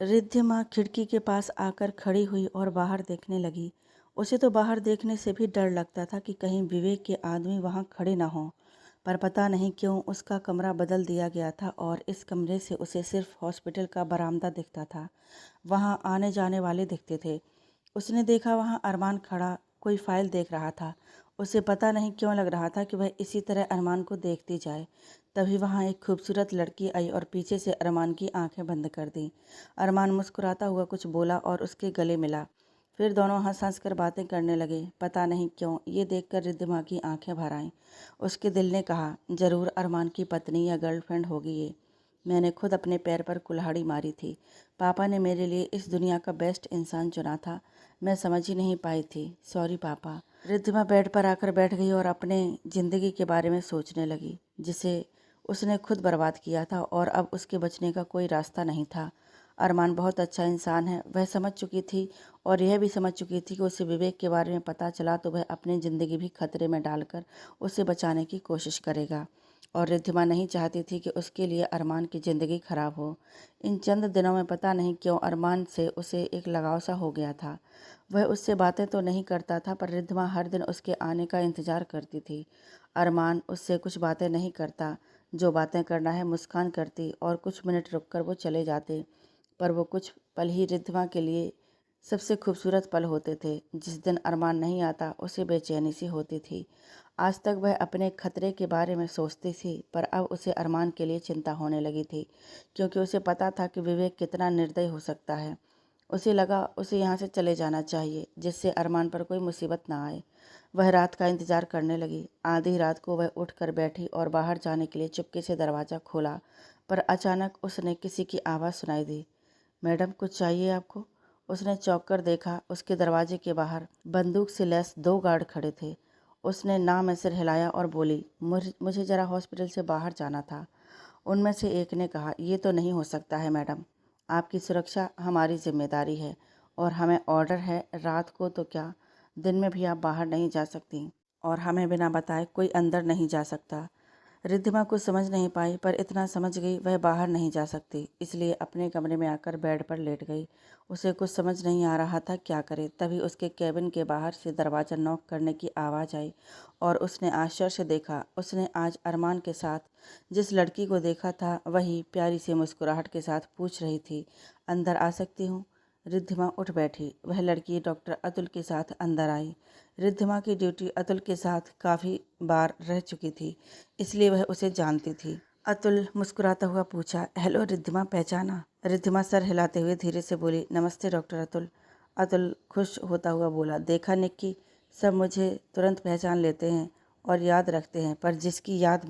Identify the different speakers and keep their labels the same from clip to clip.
Speaker 1: रिद्धिमा खिड़की के पास आकर खड़ी हुई और बाहर देखने लगी। उसे तो बाहर देखने से भी डर लगता था कि कहीं विवेक के आदमी वहां खड़े ना हों, पर पता नहीं क्यों उसका कमरा बदल दिया गया था और इस कमरे से उसे सिर्फ हॉस्पिटल का बरामदा दिखता था। वहां आने जाने वाले दिखते थे। उसने देखा वहां अरमान खड़ा कोई फाइल देख रहा था। उसे पता नहीं क्यों लग रहा था कि वह इसी तरह अरमान को देखती जाए। तभी वहां एक खूबसूरत लड़की आई और पीछे से अरमान की आंखें बंद कर दी। अरमान मुस्कुराता हुआ कुछ बोला और उसके गले मिला। फिर दोनों हंस हंस कर बातें करने लगे। पता नहीं क्यों ये देखकर रिद्धिमा की आंखें भर आईं। उसके दिल ने कहा, जरूर अरमान की पत्नी या गर्लफ्रेंड होगी ये। मैंने खुद अपने पैर पर कुल्हाड़ी मारी थी। पापा ने मेरे लिए इस दुनिया का बेस्ट इंसान चुना था। मैं समझ ही नहीं पाई थी। सॉरी पापा। रिद्धिमा बेड पर आकर बैठ गई और अपने ज़िंदगी के बारे में सोचने लगी, जिसे उसने खुद बर्बाद किया था और अब उसके बचने का कोई रास्ता नहीं था। अरमान बहुत अच्छा इंसान है, वह समझ चुकी थी और यह भी समझ चुकी थी कि उसे विवेक के बारे में पता चला तो वह अपनी ज़िंदगी भी खतरे में डालकर उसे बचाने की कोशिश करेगा। और रिद्धिमा नहीं चाहती थी कि उसके लिए अरमान की ज़िंदगी खराब हो। इन चंद दिनों में पता नहीं क्यों अरमान से उसे एक लगाव सा हो गया था। वह उससे बातें तो नहीं करता था, पर रिद्धिमा हर दिन उसके आने का इंतज़ार करती थी। अरमान उससे कुछ बातें नहीं करता, जो बातें करना है मुस्कान करती और कुछ मिनट रुककर वो चले जाते। पर वो कुछ पल ही रिद्धिमा के लिए सबसे खूबसूरत पल होते थे। जिस दिन अरमान नहीं आता उसे बेचैनी सी होती थी। आज तक वह अपने खतरे के बारे में सोचती थी, पर अब उसे अरमान के लिए चिंता होने लगी थी, क्योंकि उसे पता था कि विवेक कितना निर्दयी हो सकता है। उसे लगा उसे यहाँ से चले जाना चाहिए, जिससे अरमान पर कोई मुसीबत ना आए। वह रात का इंतजार करने लगी। आधी रात को वह उठकर बैठी और बाहर जाने के लिए चुपके से दरवाज़ा खोला, पर अचानक उसने किसी की आवाज़ सुनाई दी। मैडम, कुछ चाहिए आपको? उसने चौंक कर देखा। उसके दरवाजे के बाहर बंदूक से लैस 2 गार्ड खड़े थे। उसने ना में सिर हिलाया और बोली, मुझे ज़रा हॉस्पिटल से बाहर जाना था। उनमें से एक ने कहा, ये तो नहीं हो सकता है मैडम। आपकी सुरक्षा हमारी जिम्मेदारी है और हमें ऑर्डर है, रात को तो क्या, दिन में भी आप बाहर नहीं जा सकती और हमें बिना बताए कोई अंदर नहीं जा सकता। रिद्धिमा कुछ समझ नहीं पाई, पर इतना समझ गई वह बाहर नहीं जा सकती, इसलिए अपने कमरे में आकर बेड पर लेट गई। उसे कुछ समझ नहीं आ रहा था क्या करे। तभी उसके कैबिन के बाहर से दरवाज़ा नॉक करने की आवाज़ आई और उसने आश्चर्य से देखा। उसने आज अरमान के साथ जिस लड़की को देखा था, वही प्यारी सी मुस्कुराहट के साथ पूछ रही थी, अंदर आ सकती हूँ? रिद्धिमा उठ बैठी। वह लड़की डॉक्टर अतुल के साथ अंदर आई। रिद्धिमा की ड्यूटी अतुल के साथ काफ़ी बार रह चुकी थी, इसलिए वह उसे जानती थी। अतुल मुस्कुराता हुआ पूछा, हेलो रिद्धिमा, पहचाना? रिद्धिमा सर हिलाते हुए धीरे से बोली, नमस्ते डॉक्टर अतुल। अतुल खुश होता हुआ बोला, देखा निक्की, सब मुझे तुरंत पहचान लेते हैं और याद रखते हैं, पर जिसकी याद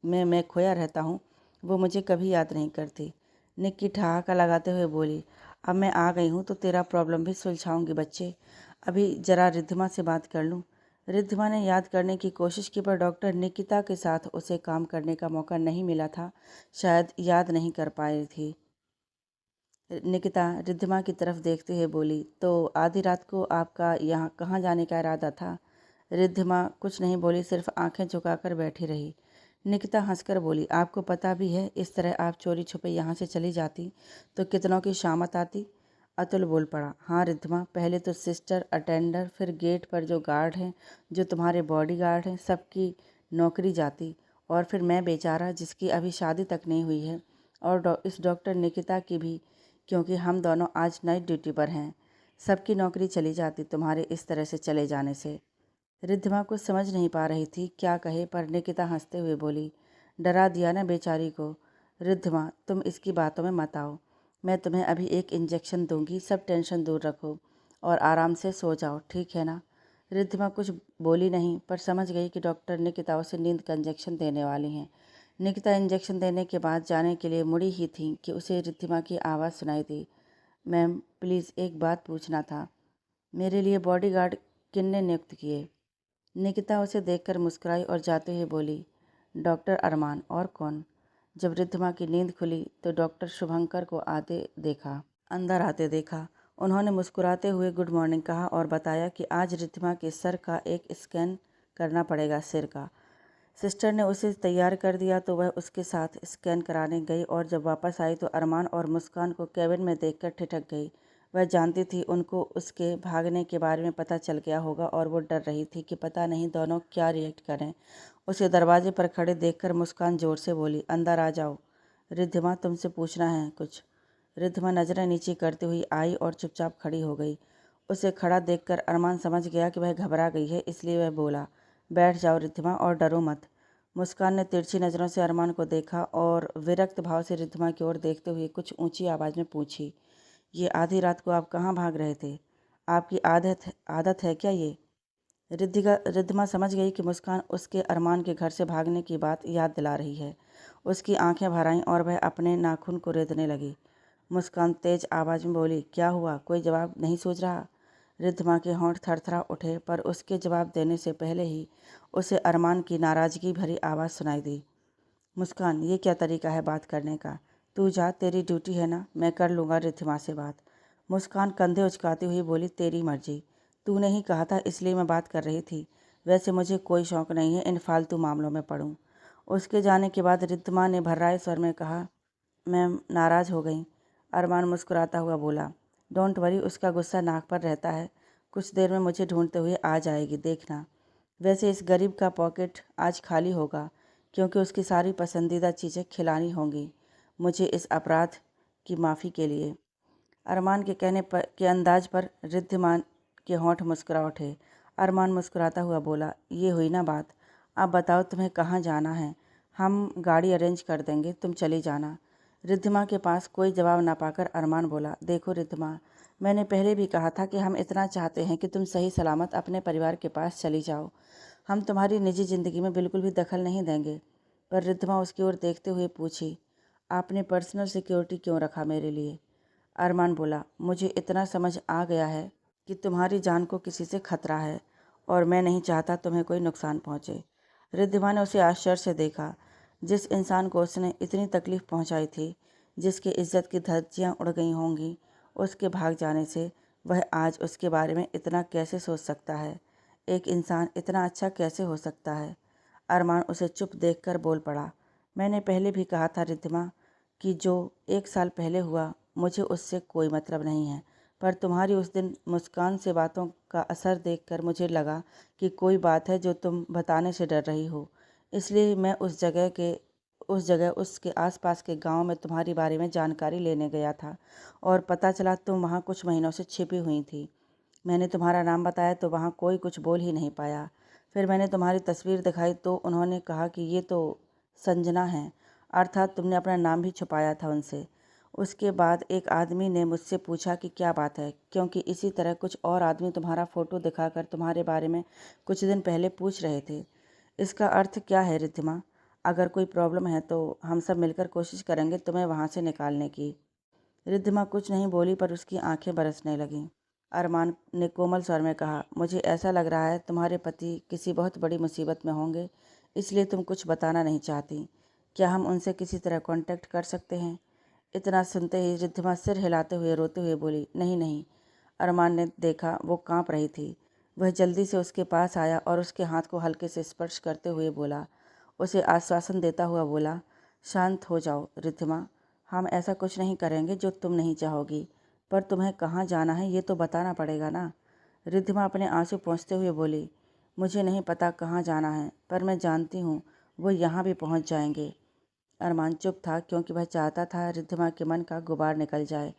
Speaker 1: मैं खोया रहता हूँ, वो मुझे कभी याद नहीं करती। निक्की ठहाका लगाते हुए बोली, अब मैं आ गई हूँ तो तेरा प्रॉब्लम भी सुलझाऊंगी बच्चे। अभी जरा रिद्धिमा से बात कर लूँ। रिद्धिमा ने याद करने की कोशिश की, पर डॉक्टर निकिता के साथ उसे काम करने का मौका नहीं मिला था। शायद याद नहीं कर पाई थी। निकिता रिद्धिमा की तरफ देखते हुए बोली, तो आधी रात को आपका यहाँ कहाँ जाने का इरादा था? रिद्धिमा कुछ नहीं बोली, सिर्फ आंखें झुकाकर बैठी रही। निकिता हंसकर बोली, आपको पता भी है, इस तरह आप चोरी छुपे यहाँ से चली जाती तो कितनों की शामत आती। अतुल बोल पड़ा, हाँ रिद्धिमा, पहले तो सिस्टर, अटेंडर, फिर गेट पर जो गार्ड हैं, जो तुम्हारे बॉडी गार्ड हैं, सबकी नौकरी जाती, और फिर मैं बेचारा जिसकी अभी शादी तक नहीं हुई है, और इस डॉक्टर निकिता की भी, क्योंकि हम दोनों आज नाइट ड्यूटी पर हैं। सबकी नौकरी चली जाती तुम्हारे इस तरह से चले जाने से। रिद्धिमा कुछ समझ नहीं पा रही थी क्या कहे, पर निकिता हंसते हुए बोली, डरा दिया ना बेचारी को। रिद्धिमा, तुम इसकी बातों में मत आओ। मैं तुम्हें अभी एक इंजेक्शन दूंगी, सब टेंशन दूर रखो और आराम से सो जाओ, ठीक है ना? रिद्धिमा कुछ बोली नहीं, पर समझ गई कि डॉक्टर निकिता उसे नींद का इंजेक्शन देने वाली हैं। निकिता इंजेक्शन देने के बाद जाने के लिए मुड़ी ही थी कि उसे रिद्धिमा की आवाज़ सुनाई दी, मैम प्लीज़ एक बात पूछना था, मेरे लिए बॉडीगार्ड किनने नियुक्त किए? निकिता उसे देखकर मुस्कुराई और जाते हुए बोली, डॉक्टर अरमान, और कौन? जब रिद्धिमा की नींद खुली तो डॉक्टर शुभंकर को अंदर आते देखा। उन्होंने मुस्कुराते हुए गुड मॉर्निंग कहा और बताया कि आज रिद्धिमा के सर का एक स्कैन करना पड़ेगा, सिर का। सिस्टर ने उसे तैयार कर दिया तो वह उसके साथ स्कैन कराने गई और जब वापस आई तो अरमान और मुस्कान को केबिन में देखकर ठिठक गई। वह जानती थी उनको उसके भागने के बारे में पता चल गया होगा और वो डर रही थी कि पता नहीं दोनों क्या रिएक्ट करें। उसे दरवाजे पर खड़े देखकर मुस्कान जोर से बोली, अंदर आ जाओ। रिद्धिमा, तुमसे पूछना है कुछ। रिद्धिमा नजरें नीचे करती हुई आई और चुपचाप खड़ी हो गई। उसे खड़ा देखकर अरमान समझ गया कि वह घबरा गई है, इसलिए वह बोला, बैठ जाओ रिद्धिमा और डरो मत। मुस्कान ने तिरछी नज़रों से अरमान को देखा और विरक्त भाव से रिद्धिमा की ओर देखते हुए कुछ ऊंची आवाज़ में पूछी, ये आधी रात को आप कहाँ भाग रहे थे? आपकी आदत है क्या ये? रिद्धिमा समझ गई कि मुस्कान उसके अरमान के घर से भागने की बात याद दिला रही है। उसकी आंखें भर आईं और वह अपने नाखून को रेतने लगी। मुस्कान तेज आवाज़ में बोली, क्या हुआ? कोई जवाब नहीं सूझ रहा? रिद्धिमा के होंठ थरथरा उठे, पर उसके जवाब देने से पहले ही उसे अरमान की नाराज़गी भरी आवाज़ सुनाई दी। मुस्कान, ये क्या तरीका है बात करने का? तू जा, तेरी ड्यूटी है ना, मैं कर लूँगा रिद्धिमा से बात। मुस्कान कंधे उचकाती हुई बोली, तेरी मर्जी। तूने ही कहा था इसलिए मैं बात कर रही थी। वैसे मुझे कोई शौक़ नहीं है इन फालतू मामलों में पड़ूँ। उसके जाने के बाद रिद्धिमा ने भर्राए स्वर में कहा, मैं नाराज़ हो गई। अरमान मुस्कुराता हुआ बोला, डोंट वरी, उसका गुस्सा नाक पर रहता है। कुछ देर में मुझे ढूंढते हुए आ जाएगी, देखना। वैसे इस गरीब का पॉकेट आज खाली होगा क्योंकि उसकी सारी पसंदीदा चीज़ें खिलानी होंगी मुझे इस अपराध की माफ़ी के लिए। अरमान के कहने पर के अंदाज पर रिद्धिमान के होंठ मुस्कुरा उठे। अरमान मुस्कुराता हुआ बोला, ये हुई ना बात। अब बताओ तुम्हें कहाँ जाना है? हम गाड़ी अरेंज कर देंगे, तुम चली जाना। रिद्धिमा के पास कोई जवाब ना पाकर अरमान बोला, देखो रिद्धिमा, मैंने पहले भी कहा था कि हम इतना चाहते हैं कि तुम सही सलामत अपने परिवार के पास चली जाओ। हम तुम्हारी निजी ज़िंदगी में बिल्कुल भी दखल नहीं देंगे। पर रिद्धिमा उसकी ओर देखते हुए पूछी, आपने पर्सनल सिक्योरिटी क्यों रखा मेरे लिए? अरमान बोला, मुझे इतना समझ आ गया है कि तुम्हारी जान को किसी से खतरा है और मैं नहीं चाहता तुम्हें कोई नुकसान पहुंचे। रिद्धिमा ने उसे आश्चर्य से देखा। जिस इंसान को उसने इतनी तकलीफ़ पहुंचाई थी, जिसकी इज्जत की धज्जियां उड़ गई होंगी उसके भाग जाने से, वह आज उसके बारे में इतना कैसे सोच सकता है? एक इंसान इतना अच्छा कैसे हो सकता है? अरमान उसे चुप देखकर बोल पड़ा, मैंने पहले भी कहा था रिद्धिमा कि जो 1 साल पहले हुआ मुझे उससे कोई मतलब नहीं है, पर तुम्हारी उस दिन मुस्कान से बातों का असर देखकर मुझे लगा कि कोई बात है जो तुम बताने से डर रही हो। इसलिए मैं उस जगह उसके आसपास के गांव में तुम्हारे बारे में जानकारी लेने गया था और पता चला तुम वहां कुछ महीनों से छिपी हुई थी। मैंने तुम्हारा नाम बताया तो वहाँ कोई कुछ बोल ही नहीं पाया। फिर मैंने तुम्हारी तस्वीर दिखाई तो उन्होंने कहा कि ये तो संजना है, अर्थात तुमने अपना नाम भी छुपाया था उनसे। उसके बाद एक आदमी ने मुझसे पूछा कि क्या बात है, क्योंकि इसी तरह कुछ और आदमी तुम्हारा फ़ोटो दिखाकर तुम्हारे बारे में कुछ दिन पहले पूछ रहे थे। इसका अर्थ क्या है रिद्धिमा? अगर कोई प्रॉब्लम है तो हम सब मिलकर कोशिश करेंगे तुम्हें वहाँ से निकालने की। रिद्धिमा कुछ नहीं बोली, पर उसकी आंखें बरसने लगीं। अरमान ने कोमल स्वर में कहा, मुझे ऐसा लग रहा है तुम्हारे पति किसी बहुत बड़ी मुसीबत में होंगे, इसलिए तुम कुछ बताना नहीं चाहती। क्या हम उनसे किसी तरह कांटेक्ट कर सकते हैं? इतना सुनते ही रिद्धिमा सिर हिलाते हुए रोते हुए बोली, नहीं नहीं। अरमान ने देखा वो कांप रही थी। वह जल्दी से उसके पास आया और उसके हाथ को हल्के से स्पर्श करते हुए बोला, उसे आश्वासन देता हुआ बोला, शांत हो जाओ रिद्धिमा, हम ऐसा कुछ नहीं करेंगे जो तुम नहीं चाहोगी, पर तुम्हें कहाँ जाना है ये तो बताना पड़ेगा ना। रिद्धिमा अपने आंसू पोंछते हुए बोली, मुझे नहीं पता कहाँ जाना है, पर मैं जानती हूँ वो यहाँ भी पहुँच जाएंगे। अरमान चुप था क्योंकि वह चाहता था रिद्धिमा के मन का गुबार निकल जाए।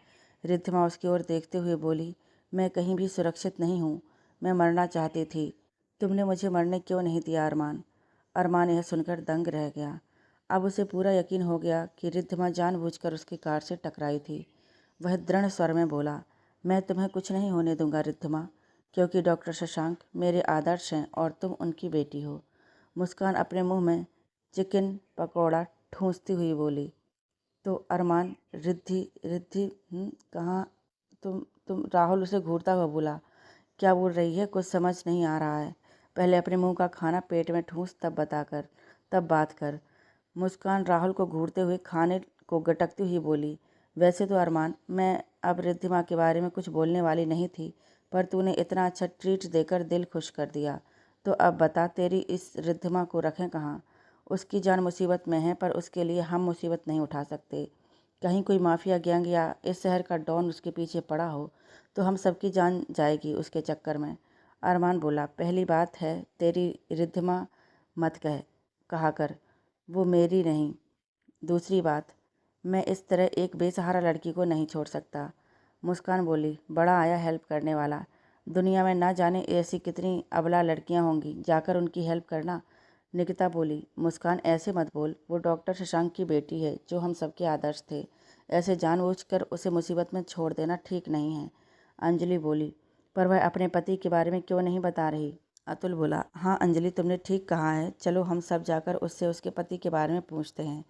Speaker 1: रिद्धिमा उसकी ओर देखते हुए बोली, मैं कहीं भी सुरक्षित नहीं हूँ, मैं मरना चाहती थी। तुमने मुझे मरने क्यों नहीं दिया अरमान? अरमान यह सुनकर दंग रह गया। अब उसे पूरा यकीन हो गया कि रिद्धिमा जानबूझकर उसकी कार से टकराई थी। वह दृढ़ स्वर में बोला, मैं तुम्हें कुछ नहीं होने दूंगा रिद्धिमा, क्योंकि डॉक्टर शशांक मेरे आदर्श हैं और तुम उनकी बेटी हो। मुस्कान अपने मुंह में चिकन पकौड़ा ठूंसती हुई बोली, तो अरमान, रिद्धि रिद्धि कहाँ? तुम राहुल उसे घूरता हुआ बोला, क्या बोल रही है? कुछ समझ नहीं आ रहा है। पहले अपने मुंह का खाना पेट में ठूंस, तब बात कर। मुस्कान राहुल को घूरते हुए खाने को गटकती हुई बोली, वैसे तो अरमान, मैं अब रिद्धिमा के बारे में कुछ बोलने वाली नहीं थी, पर तूने इतना अच्छा ट्रीट देकर दिल खुश कर दिया, तो अब बता तेरी इस रिद्धिमा को रखें कहाँ? उसकी जान मुसीबत में है पर उसके लिए हम मुसीबत नहीं उठा सकते। कहीं कोई माफिया गैंग या इस शहर का डॉन उसके पीछे पड़ा हो तो हम सबकी जान जाएगी उसके चक्कर में। अरमान बोला, पहली बात है तेरी रिद्धिमा मत कहा कर, वो मेरी नहीं। दूसरी बात, मैं इस तरह एक बेसहारा लड़की को नहीं छोड़ सकता। मुस्कान बोली, बड़ा आया हेल्प करने वाला। दुनिया में ना जाने ऐसी कितनी अबला लड़कियां होंगी, जाकर उनकी हेल्प करना। निकिता बोली, मुस्कान ऐसे मत बोल, वो डॉक्टर शशांक की बेटी है जो हम सबके आदर्श थे। ऐसे जानबूझकर उसे मुसीबत में छोड़ देना ठीक नहीं है। अंजलि बोली, पर वह अपने पति के बारे में क्यों नहीं बता रही? अतुल बोला, हाँ अंजलि तुमने ठीक कहा है, चलो हम सब जाकर उससे उसके पति के बारे में पूछते हैं।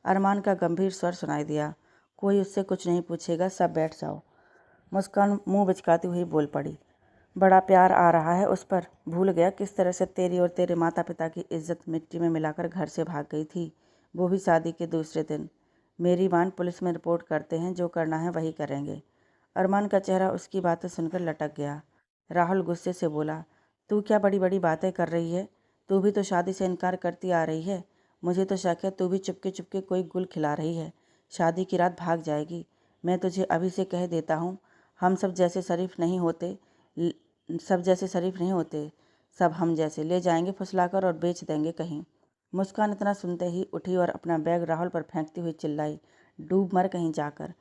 Speaker 1: अरमान का गंभीर स्वर सुनाई दिया, कोई उससे कुछ नहीं पूछेगा, सब बैठ जाओ। मुस्कान मुंह बिचकाती हुई बोल पड़ी, बड़ा प्यार आ रहा है उस पर। भूल गया किस तरह से तेरी और तेरे माता पिता की इज्जत मिट्टी में मिलाकर घर से भाग गई थी, वो भी शादी के दूसरे दिन। मेरी मान पुलिस में रिपोर्ट करते हैं, जो करना है वही करेंगे। अरमान का चेहरा उसकी बातें सुनकर लटक गया। राहुल गुस्से से बोला, तू क्या बड़ी बड़ी बातें कर रही है? तू भी तो शादी से इनकार करती आ रही है। मुझे तो शक है तू भी चुपके चुपके कोई गुल खिला रही है। शादी की रात भाग जाएगी। मैं तुझे अभी से कह देता हूँ, हम सब जैसे शरीफ नहीं होते, सब हम जैसे ले जाएंगे फुसलाकर और बेच देंगे कहीं। मुस्कान इतना सुनते ही उठी और अपना बैग राहुल पर फेंकती हुई चिल्लाई, डूब मर कहीं जाकर।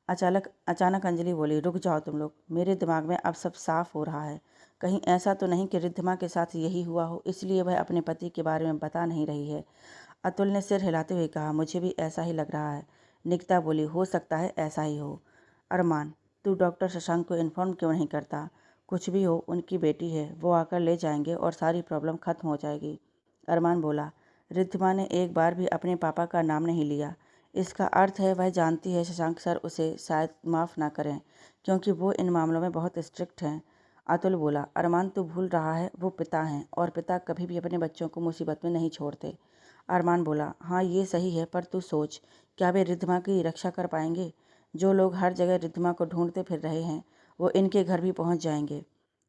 Speaker 1: अचानक अंजलि बोली, रुक जाओ तुम लोग, मेरे दिमाग में अब सब साफ हो रहा है। कहीं ऐसा तो नहीं कि रिद्धिमा के साथ यही हुआ हो, इसलिए वह अपने पति के बारे में बता नहीं रही है। अतुल ने सिर हिलाते हुए कहा, मुझे भी ऐसा ही लग रहा है। निकिता बोली, हो सकता है ऐसा ही हो। अरमान, तू डॉक्टर शशांक को इन्फॉर्म क्यों नहीं करता? कुछ भी हो, उनकी बेटी है, वो आकर ले जाएंगे और सारी प्रॉब्लम खत्म हो जाएगी। अरमान बोला, रिद्धिमा ने एक बार भी अपने पापा का नाम नहीं लिया। इसका अर्थ है वह जानती है शशांक सर उसे शायद माफ़ ना करें, क्योंकि वो इन मामलों में बहुत स्ट्रिक्ट हैं। अतुल बोला, अरमान तू भूल रहा है, वो पिता हैं और पिता कभी भी अपने बच्चों को मुसीबत में नहीं छोड़ते। अरमान बोला, हाँ ये सही है, पर तू सोच, क्या वे रिद्धिमा की रक्षा कर पाएंगे? जो लोग हर जगह रिद्धिमा को ढूंढते फिर रहे हैं, वो इनके घर भी पहुंच जाएंगे।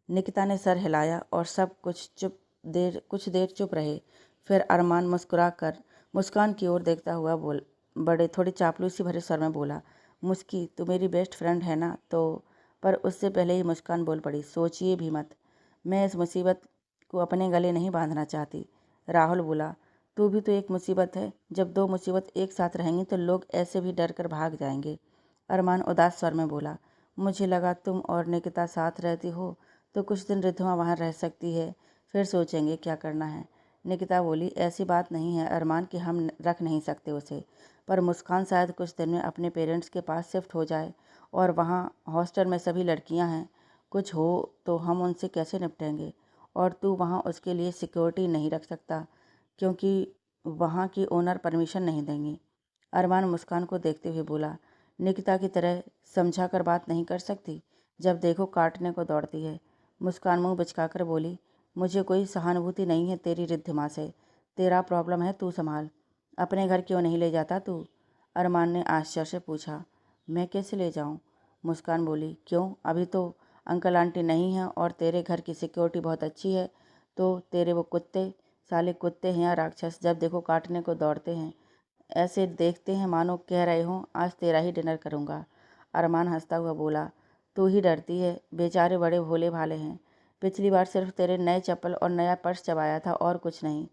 Speaker 1: निकिता ने सर हिलाया और सब कुछ देर चुप रहे। फिर अरमान मुस्कुराकर मुस्कान की ओर देखता हुआ बड़े थोड़ी चापलूसी भरे स्वर में बोला, मुस्की तू मेरी बेस्ट फ्रेंड है ना? तो पर उससे पहले ही मुस्कान बोल पड़ी, सोचिए भी मत, मैं इस मुसीबत को अपने गले नहीं बांधना चाहती। राहुल बोला, तू भी तो एक मुसीबत है, जब दो मुसीबत एक साथ रहेंगी तो लोग ऐसे भी डर कर भाग जाएंगे। अरमान उदास स्वर में बोला, मुझे लगा तुम और निकिता साथ रहती हो तो कुछ दिन रिद्धमा वहाँ रह सकती है, फिर सोचेंगे क्या करना है। निकिता बोली, ऐसी बात नहीं है अरमान कि हम रख नहीं सकते उसे, पर मुस्कान शायद कुछ दिन में अपने पेरेंट्स के पास शिफ्ट हो जाए और वहाँ हॉस्टल में सभी लड़कियाँ हैं, कुछ हो तो हम उनसे कैसे निपटेंगे? और तू वहाँ उसके लिए सिक्योरिटी नहीं रख सकता क्योंकि वहाँ की ओनर परमिशन नहीं देंगी। अरमान मुस्कान को देखते हुए बोला, निकिता की तरह समझा कर बात नहीं कर सकती, जब देखो काटने को दौड़ती है। मुस्कान मुंह बिचकाकर बोली, मुझे कोई सहानुभूति नहीं है तेरी रिद्धिमा से, तेरा प्रॉब्लम है, तू संभाल। अपने घर क्यों नहीं ले जाता तू? अरमान ने आश्चर्य से पूछा, मैं कैसे ले जाऊं? मुस्कान बोली, क्यों, अभी तो अंकल आंटी नहीं हैं और तेरे घर की सिक्योरिटी बहुत अच्छी है, तो तेरे वो कुत्ते, साले कुत्ते हैं या राक्षस, जब देखो काटने को दौड़ते हैं, ऐसे देखते हैं मानो कह रहे हों आज तेरा ही डिनर करूँगा। अरमान हंसता हुआ बोला, तू ही डरती है, बेचारे बड़े भोले भाले हैं, पिछली बार सिर्फ तेरे नए चप्पल और नया पर्स चबाया था और कुछ नहीं।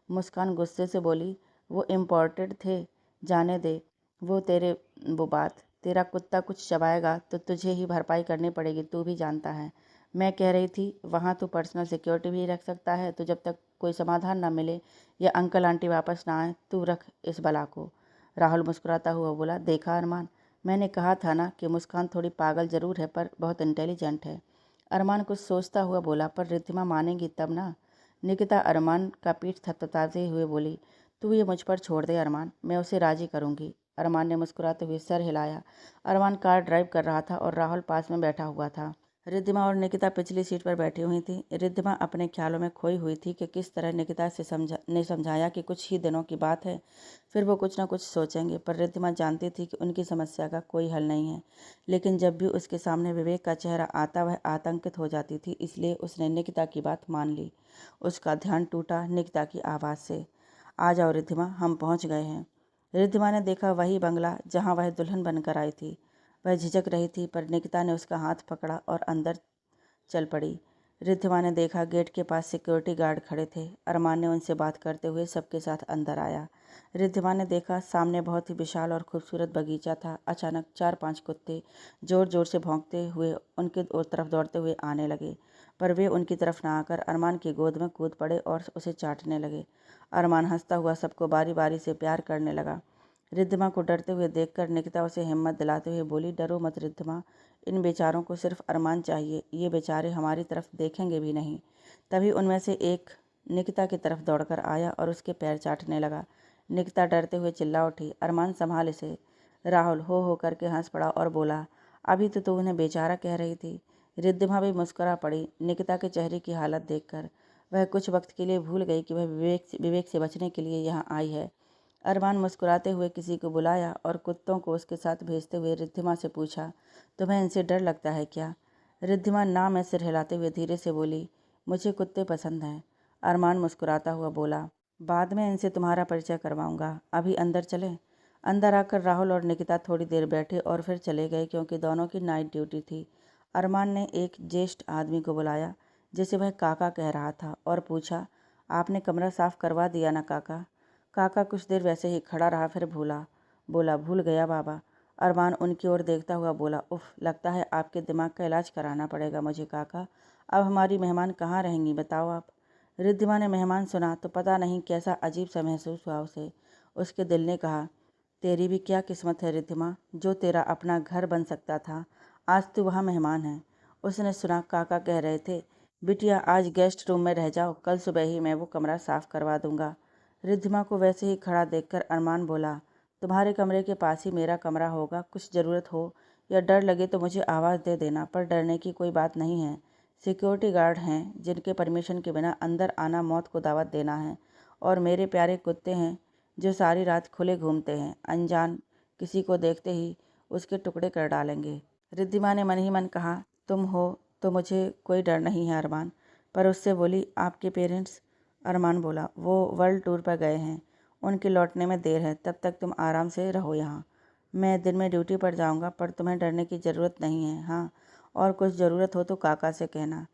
Speaker 1: मुस्कान गुस्से से बोली, वो इम्पोर्टेड थे, जाने दे वो बात, तेरा कुत्ता कुछ चबाएगा तो तुझे ही भरपाई करनी पड़ेगी, तू भी जानता है। मैं कह रही थी वहाँ तो पर्सनल सिक्योरिटी भी रख सकता है, तो जब तक कोई समाधान ना मिले या अंकल आंटी वापस ना आए, तू रख इस बला को। राहुल मुस्कुराता हुआ बोला, देखा अरमान, मैंने कहा था ना कि मुस्कान थोड़ी पागल ज़रूर है पर बहुत इंटेलिजेंट है। अरमान कुछ सोचता हुआ बोला, पर रिद्धिमा मानेगी तब ना? निकिता अरमान का पीठ थपथपाते हुए बोली, तू ये मुझ पर छोड़ दे अरमान, मैं उसे राजी करूँगी। अरमान ने मुस्कुराते हुए सर हिलाया। अरमान कार ड्राइव कर रहा था और राहुल पास में बैठा हुआ था। रिद्धिमा और निकिता पिछली सीट पर बैठी हुई थी। रिद्धिमा अपने ख्यालों में खोई हुई थी कि किस तरह निकिता से समझाया कि कुछ ही दिनों की बात है, फिर वो कुछ ना कुछ सोचेंगे। पर रिद्धिमा जानती थी कि उनकी समस्या का कोई हल नहीं है, लेकिन जब भी उसके सामने विवेक का चेहरा आता वह आतंकित हो जाती थी। इसलिए उसने निकिता की बात मान ली। उसका ध्यान टूटा निकिता की आवाज़ से। आ जाओ रिद्धिमा, हम पहुँच गए हैं। रिद्धिमा ने देखा वही बंगला जहाँ वह दुल्हन बनकर आई थी। वह झिझक रही थी, पर निकिता ने उसका हाथ पकड़ा और अंदर चल पड़ी। रिद्धिमा ने देखा गेट के पास सिक्योरिटी गार्ड खड़े थे। अरमान ने उनसे बात करते हुए सबके साथ अंदर आया। रिद्धिमा ने देखा सामने बहुत ही विशाल और खूबसूरत बगीचा था। अचानक 4-5 कुत्ते जोर जोर से भौंकते हुए उनके तरफ दौड़ते हुए आने लगे, पर वे उनकी तरफ ना आकर अरमान की गोद में कूद पड़े और उसे चाटने लगे। अरमान हंसता हुआ सबको बारी बारी से प्यार करने लगा। रिद्धिमा को डरते हुए देखकर निकिता उसे हिम्मत दिलाते हुए बोली, डरो मत रिद्धिमा, इन बेचारों को सिर्फ अरमान चाहिए, ये बेचारे हमारी तरफ देखेंगे भी नहीं। तभी उनमें से एक निकिता की तरफ दौड़कर आया और उसके पैर चाटने लगा। निकिता डरते हुए चिल्ला उठी, अरमान संभाल इसे। राहुल हो करके हंस पड़ा और बोला, अभी तो तू उन्हें बेचारा कह रही थी। रिद्धिमा भी मुस्कुरा पड़ी निकिता के चेहरे की हालत देखकर। वह कुछ वक्त के लिए भूल गई कि वह विवेक से बचने के लिए यहाँ आई है। अरमान मुस्कुराते हुए किसी को बुलाया और कुत्तों को उसके साथ भेजते हुए रिद्धिमा से पूछा, तुम्हें इनसे डर लगता है क्या? रिद्धिमा ना में सिर हिलाते हुए धीरे से बोली, मुझे कुत्ते पसंद हैं। अरमान मुस्कुराता हुआ बोला, बाद में इनसे तुम्हारा परिचय करवाऊंगा, अभी अंदर चलें। अंदर आकर राहुल और निकिता थोड़ी देर बैठे और फिर चले गए, क्योंकि दोनों की नाइट ड्यूटी थी। अरमान ने एक ज्येष्ठ आदमी को बुलाया जिसे वह काका कह रहा था और पूछा, आपने कमरा साफ करवा दिया ना काका? काका कुछ देर वैसे ही खड़ा रहा, फिर बोला, भूल गया बाबा। अरमान उनकी ओर देखता हुआ बोला, उफ, लगता है आपके दिमाग का इलाज कराना पड़ेगा मुझे काका। अब हमारी मेहमान कहाँ रहेंगी बताओ आप? रिद्धिमा ने मेहमान सुना तो पता नहीं कैसा अजीब सा महसूस हुआ उसे। उसके दिल ने कहा, तेरी भी क्या किस्मत है रिद्धिमा, जो तेरा अपना घर बन सकता था आज तू वहाँ मेहमान है। उसने सुना काका कह रहे थे, बिटिया आज गेस्ट रूम में रह जाओ, कल सुबह ही मैं वो कमरा साफ करवा दूंगा। रिद्धिमा को वैसे ही खड़ा देखकर अरमान बोला, तुम्हारे कमरे के पास ही मेरा कमरा होगा, कुछ ज़रूरत हो या डर लगे तो मुझे आवाज़ दे देना, पर डरने की कोई बात नहीं है। सिक्योरिटी गार्ड हैं जिनके परमिशन के बिना अंदर आना मौत को दावत देना है, और मेरे प्यारे कुत्ते हैं जो सारी रात खुले घूमते हैं, अनजान किसी को देखते ही उसके टुकड़े कर डालेंगे। रिद्धिमा ने मन ही मन कहा, तुम हो तो मुझे कोई डर नहीं है अरमान। पर उससे बोली, आपके पेरेंट्स? अरमान बोला, वो वर्ल्ड टूर पर गए हैं, उनके लौटने में देर है, तब तक तुम आराम से रहो यहाँ। मैं दिन में ड्यूटी पर जाऊँगा, पर तुम्हें डरने की ज़रूरत नहीं है। हाँ, और कुछ ज़रूरत हो तो काका से कहना।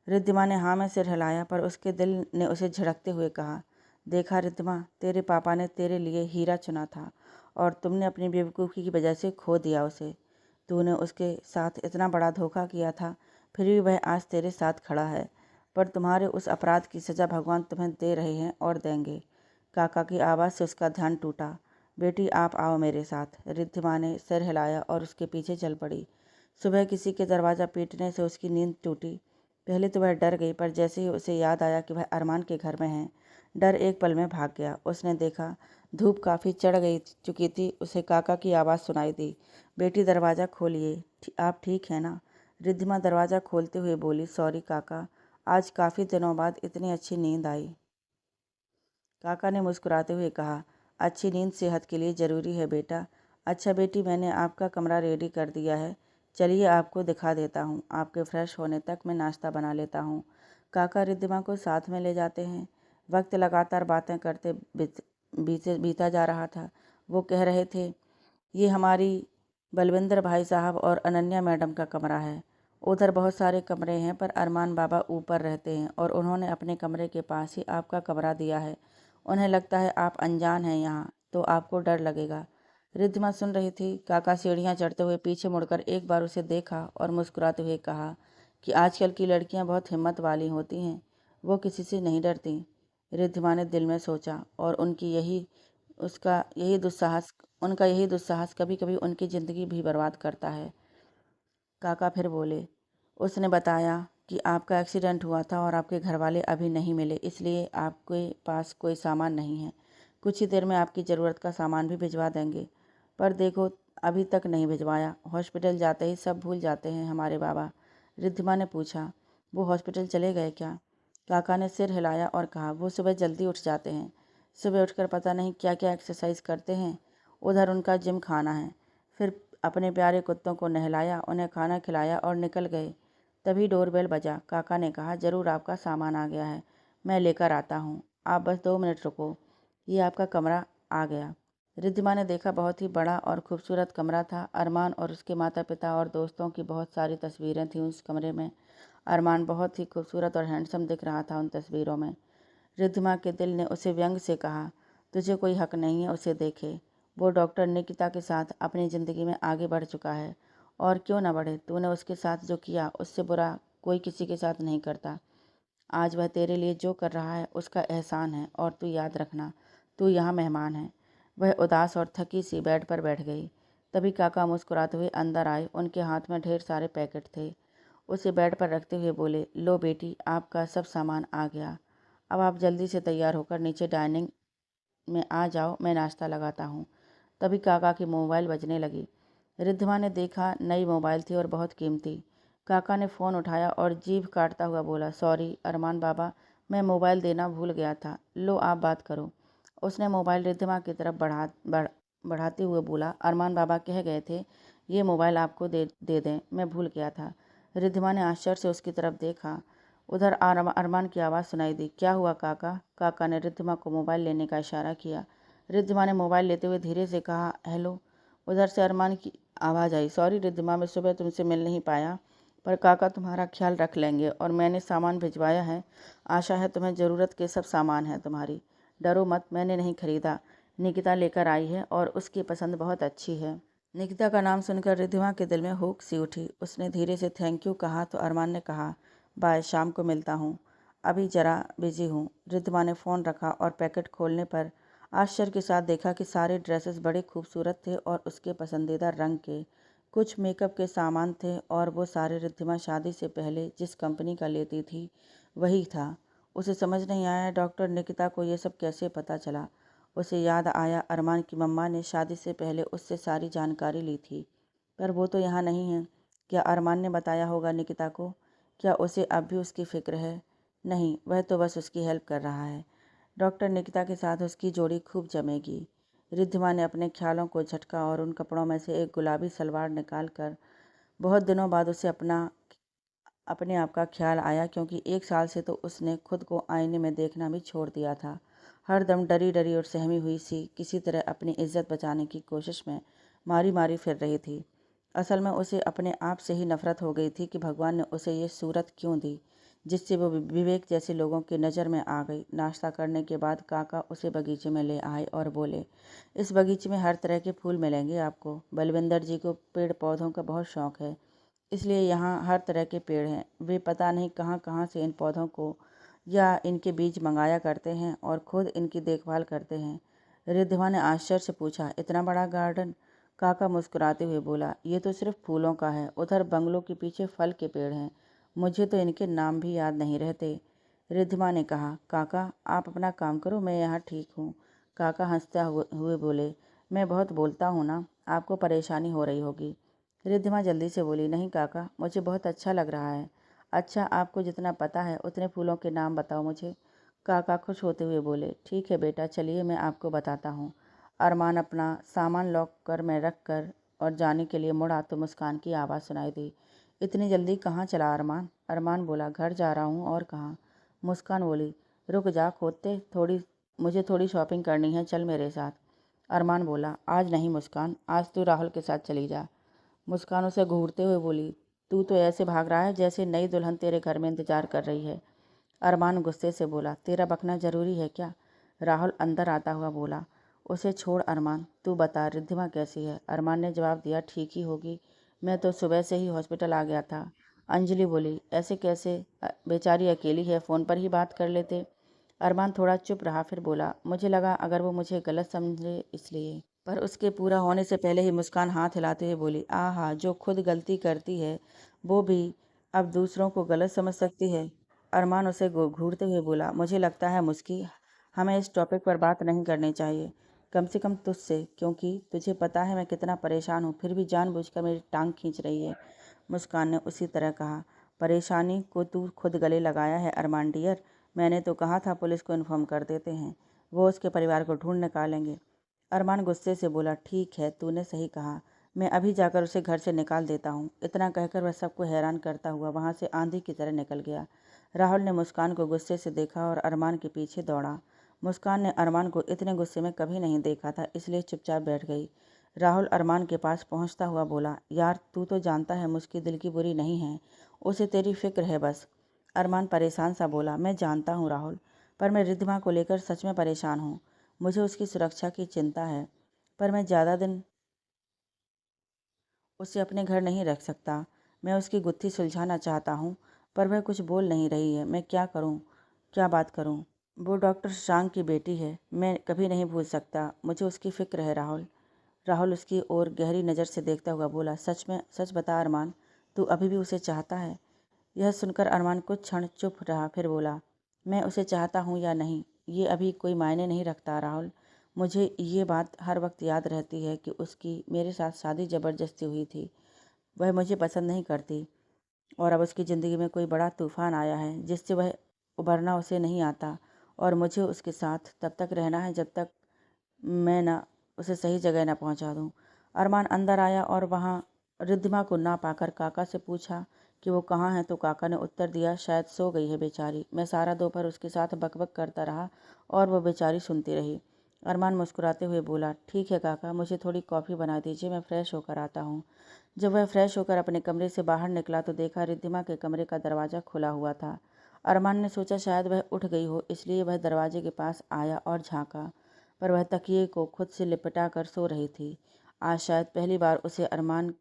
Speaker 1: रिद्धिमा ने हाँ में सिर हिलाया, पर उसके दिल ने उसे झिड़कते हुए कहा, देखा रिद्धिमा, तेरे पापा ने तेरे लिए हीरा चुना था और तुमने अपनी बेवकूफ़ी की वजह से खो दिया उसे। तूने उसके साथ इतना बड़ा धोखा किया था, फिर भी वह आज तेरे साथ खड़ा है, पर तुम्हारे उस अपराध की सज़ा भगवान तुम्हें दे रहे हैं और देंगे। काका की आवाज़ से उसका ध्यान टूटा। बेटी आप आओ मेरे साथ। रिद्धिमा ने सिर हिलाया और उसके पीछे चल पड़ी। सुबह किसी के दरवाज़ा पीटने से उसकी नींद टूटी। पहले तो वह डर गई, पर जैसे ही उसे याद आया कि वह अरमान के घर में है, डर एक पल में भाग गया। उसने देखा धूप काफ़ी चढ़ गई चुकी थी। उसे काका की आवाज़ सुनाई दी, बेटी दरवाज़ा खोलिए, आप ठीक है ना? रिद्धिमा दरवाज़ा खोलते हुए बोली, सॉरी काका, आज काफ़ी दिनों बाद इतनी अच्छी नींद आई। काका ने मुस्कुराते हुए कहा, अच्छी नींद सेहत के लिए ज़रूरी है बेटा। अच्छा बेटी, मैंने आपका कमरा रेडी कर दिया है, चलिए आपको दिखा देता हूँ। आपके फ्रेश होने तक मैं नाश्ता बना लेता हूँ। काका रिद्धिमा को साथ में ले जाते हैं। वक्त लगातार बातें करते बीता जा रहा था। वो कह रहे थे, ये हमारी बलविंदर भाई साहब और अनन्या मैडम का कमरा है। उधर बहुत सारे कमरे हैं, पर अरमान बाबा ऊपर रहते हैं और उन्होंने अपने कमरे के पास ही आपका कमरा दिया है। उन्हें लगता है आप अनजान हैं यहाँ, तो आपको डर लगेगा। रिद्धिमा सुन रही थी। काका सीढ़ियाँ चढ़ते हुए पीछे मुड़कर एक बार उसे देखा और मुस्कुराते हुए कहा कि आजकल की लड़कियाँ बहुत हिम्मत वाली होती हैं, वो किसी से नहीं डरती। रिद्धिमा ने दिल में सोचा, और उनका यही दुस्साहस कभी कभी उनकी ज़िंदगी भी बर्बाद करता है। काका फिर बोले, उसने बताया कि आपका एक्सीडेंट हुआ था और आपके घर वाले अभी नहीं मिले, इसलिए आपके पास कोई सामान नहीं है। कुछ ही देर में आपकी ज़रूरत का सामान भी भिजवा देंगे, पर देखो अभी तक नहीं भिजवाया। हॉस्पिटल जाते ही सब भूल जाते हैं हमारे बाबा। रिद्धिमा ने पूछा। वो हॉस्पिटल चले गए क्या? काका ने सिर हिलाया और कहा, वो सुबह जल्दी उठ जाते हैं। सुबह उठकर पता नहीं क्या क्या एक्सरसाइज करते हैं। उधर उनका जिम खाना है। फिर अपने प्यारे कुत्तों को नहलाया, उन्हें खाना खिलाया और निकल गए। तभी डोरबेल बजा। काका ने कहा, जरूर आपका सामान आ गया है, मैं लेकर आता हूँ, आप बस 2 मिनट रुको। ये आपका कमरा आ गया। रिद्धिमा ने देखा, बहुत ही बड़ा और खूबसूरत कमरा था। अरमान और उसके माता पिता और दोस्तों की बहुत सारी तस्वीरें थीं उस कमरे में। अरमान बहुत ही खूबसूरत और हैंडसम दिख रहा था उन तस्वीरों में। रिद्धिमा के दिल ने उसे व्यंग से कहा, तुझे कोई हक नहीं है उसे देखे। वो डॉक्टर निकिता के साथ अपनी ज़िंदगी में आगे बढ़ चुका है, और क्यों ना बढ़े। तूने उसके साथ जो किया उससे बुरा कोई किसी के साथ नहीं करता। आज वह तेरे लिए जो कर रहा है उसका एहसान है, और तू याद रखना, तू यहाँ मेहमान है। वह उदास और थकी सी बेड पर बैठ गई। तभी काका मुस्कुराते हुए अंदर आए। उनके हाथ में ढेर सारे पैकेट थे। उसे बेड पर रखते हुए बोले, लो बेटी, आपका सब सामान आ गया। अब आप जल्दी से तैयार होकर नीचे डाइनिंग में आ जाओ, मैं नाश्ता लगाता हूँ। तभी काका की मोबाइल बजने लगी। रिद्धिमा ने देखा, नई मोबाइल थी और बहुत कीमती। काका ने फ़ोन उठाया और जीभ काटता हुआ बोला, सॉरी अरमान बाबा, मैं मोबाइल देना भूल गया था, लो आप बात करो। उसने मोबाइल रिद्धिमा की तरफ बढ़ाते हुए बोला, अरमान बाबा कह गए थे ये मोबाइल आपको दे दें, मैं भूल गया था। रिद्धिमा ने आश्चर्य से उसकी तरफ देखा। उधर अरमान की आवाज़ सुनाई दी, क्या हुआ काका? काका ने रिद्धिमा को मोबाइल लेने का इशारा किया। रिद्धिमा ने मोबाइल लेते हुए धीरे से कहा, हेलो। उधर से अरमान की आवाज़ आई, सॉरी रिद्धिमा, मैं सुबह तुमसे मिल नहीं पाया, पर काका तुम्हारा ख्याल रख लेंगे और मैंने सामान भिजवाया है। आशा है तुम्हें ज़रूरत के सब सामान है तुम्हारी। डरो मत, मैंने नहीं खरीदा, निकिता लेकर आई है और उसकी पसंद बहुत अच्छी है। निकिता का नाम सुनकर रिद्धिमा के दिल में हुक सी उठी। उसने धीरे से थैंक यू कहा तो अरमान ने कहा, बाय, शाम को मिलता हूँ, अभी ज़रा बिजी हूँ। रिद्धिमा ने फ़ोन रखा और पैकेट खोलने पर आश्चर्य के साथ देखा कि सारे ड्रेसेस बड़े खूबसूरत थे और उसके पसंदीदा रंग के। कुछ मेकअप के सामान थे और वो सारे रिद्धिमा शादी से पहले जिस कंपनी का लेती थी वही था। उसे समझ नहीं आया डॉक्टर निकिता को ये सब कैसे पता चला। उसे याद आया, अरमान की मम्मा ने शादी से पहले उससे सारी जानकारी ली थी, पर वो तो यहाँ नहीं है। क्या अरमान ने बताया होगा निकिता को? क्या उसे अब भी उसकी फ़िक्र है? नहीं, वह तो बस उसकी हेल्प कर रहा है। डॉक्टर निकिता के साथ उसकी जोड़ी खूब जमेगी। रिद्धिमा ने अपने ख्यालों को झटका और उन कपड़ों में से एक गुलाबी सलवार निकाल कर, बहुत दिनों बाद उसे अपने आप का ख्याल आया, क्योंकि 1 साल से तो उसने खुद को आईने में देखना भी छोड़ दिया था। हर दम डरी डरी और सहमी हुई सी किसी तरह अपनी इज्जत बचाने की कोशिश में मारी मारी फिर रही थी। असल में उसे अपने आप से ही नफरत हो गई थी कि भगवान ने उसे ये सूरत क्यों दी, जिससे वो विवेक जैसे लोगों की नज़र में आ गई। नाश्ता करने के बाद काका उसे बगीचे में ले आए और बोले, इस बगीचे में हर तरह के फूल मिलेंगे आपको। बलविंदर जी को पेड़ पौधों का बहुत शौक है, इसलिए यहाँ हर तरह के पेड़ हैं। वे पता नहीं कहाँ कहाँ से इन पौधों को या इनके बीज मंगाया करते हैं और खुद इनकी देखभाल करते हैं। रिद्धिमा ने आश्चर्य से पूछा, इतना बड़ा गार्डन? काका मुस्कुराते हुए बोला, ये तो सिर्फ फूलों का है, उधर बंगलों के पीछे फल के पेड़ हैं, मुझे तो इनके नाम भी याद नहीं रहते। रिद्धिमा ने कहा, काका आप अपना काम करो, मैं यहाँ ठीक हूँ। काका हंसते हुए बोले, मैं बहुत बोलता हूँ ना, आपको परेशानी हो रही होगी। रिद्धिमा जल्दी से बोली, नहीं काका, मुझे बहुत अच्छा लग रहा है। अच्छा, आपको जितना पता है उतने फूलों के नाम बताओ मुझे। काका खुश होते हुए बोले, ठीक है बेटा, चलिए मैं आपको बताता हूँ। अरमान अपना सामान लॉकर में रख कर और जाने के लिए मुड़ा तो मुस्कान की आवाज़ सुनाई दी, इतनी जल्दी कहाँ चला अरमान? अरमान बोला, घर जा रहा हूँ, और कहाँ? मुस्कान बोली, रुक जा खोते, मुझे थोड़ी शॉपिंग करनी है, चल मेरे साथ। अरमान बोला, आज नहीं मुस्कान, आज तू राहुल के साथ चली जा। मुस्कान उसे घूरते हुए बोली, तू तो ऐसे भाग रहा है जैसे नई दुल्हन तेरे घर में इंतजार कर रही है। अरमान गुस्से से बोला, तेरा बकना जरूरी है क्या? राहुल अंदर आता हुआ बोला, उसे छोड़ अरमान, तू बता रिद्धिमा कैसी है? अरमान ने जवाब दिया, ठीक ही होगी, मैं तो सुबह से ही हॉस्पिटल आ गया था। अंजलि बोली, ऐसे कैसे? बेचारी अकेली है, फ़ोन पर ही बात कर लेते। अरमान थोड़ा चुप रहा, फिर बोला, मुझे लगा अगर वो मुझे गलत समझे इसलिए। पर उसके पूरा होने से पहले ही मुस्कान हाथ हिलाते हुए बोली, आहा, जो खुद गलती करती है वो भी अब दूसरों को गलत समझ सकती है। अरमान उसे घूरते हुए बोला, मुझे लगता है मुस्की, हमें इस टॉपिक पर बात नहीं करनी चाहिए, कम से कम तुझसे, क्योंकि तुझे पता है मैं कितना परेशान हूँ, फिर भी जानबूझकर मेरी टांग खींच रही है। मुस्कान ने उसी तरह कहा, परेशानी को तू खुद गले लगाया है अरमान डियर। मैंने तो कहा था पुलिस को इन्फॉर्म कर देते हैं, वो उसके परिवार को ढूंढ निकालेंगे। अरमान गुस्से से बोला, ठीक है, तूने सही कहा, मैं अभी जाकर उसे घर से निकाल देता हूँ। इतना कहकर वह सबको हैरान करता हुआ वहाँ से आंधी की तरह निकल गया। राहुल ने मुस्कान को गुस्से से देखा और अरमान के पीछे दौड़ा। मुस्कान ने अरमान को इतने गुस्से में कभी नहीं देखा था, इसलिए चुपचाप बैठ गई। राहुल अरमान के पास पहुंचता हुआ बोला, यार तू तो जानता है मुझके दिल की बुरी नहीं है, उसे तेरी फिक्र है बस। अरमान परेशान सा बोला, मैं जानता हूँ राहुल, पर मैं रिद्धिमा को लेकर सच में परेशान हूँ। मुझे उसकी सुरक्षा की चिंता है, पर मैं ज़्यादा दिन उसे अपने घर नहीं रख सकता। मैं उसकी गुत्थी सुलझाना चाहता हूँ, पर वह कुछ बोल नहीं रही है। मैं क्या करूँ, क्या बात करूँ? वो डॉक्टर शशांक की बेटी है, मैं कभी नहीं भूल सकता। मुझे उसकी फ़िक्र है राहुल। राहुल उसकी ओर गहरी नज़र से देखता हुआ बोला, सच में सच बता अरमान, तू अभी भी उसे चाहता है? यह सुनकर अरमान कुछ क्षण चुप रहा, फिर बोला, मैं उसे चाहता हूँ या नहीं, ये अभी कोई मायने नहीं रखता राहुल। मुझे ये बात हर वक्त याद रहती है कि उसकी मेरे साथ शादी ज़बरदस्ती हुई थी। वह मुझे पसंद नहीं करती और अब उसकी ज़िंदगी में कोई बड़ा तूफ़ान आया है जिससे वह उभरना उसे नहीं आता, और मुझे उसके साथ तब तक रहना है जब तक मैं ना उसे सही जगह ना पहुंचा दूं। अरमान अंदर आया और वहां रिद्धिमा को ना पाकर काका से पूछा कि वो कहाँ है, तो काका ने उत्तर दिया, शायद सो गई है बेचारी। मैं सारा दोपहर उसके साथ बकबक करता रहा और वो बेचारी सुनती रही। अरमान मुस्कुराते हुए बोला, ठीक है काका, मुझे थोड़ी कॉफ़ी बना दीजिए, मैं फ़्रेश होकर आता हूँ। जब वह फ्रेश होकर अपने कमरे से बाहर निकला तो देखा रिद्धिमा के कमरे का दरवाज़ा खुला हुआ था। अरमान ने सोचा शायद वह उठ गई हो, इसलिए वह दरवाजे के पास आया और झांका, पर वह तकिए को खुद से लिपटा कर सो रही थी। आज शायद पहली बार उसे अरमान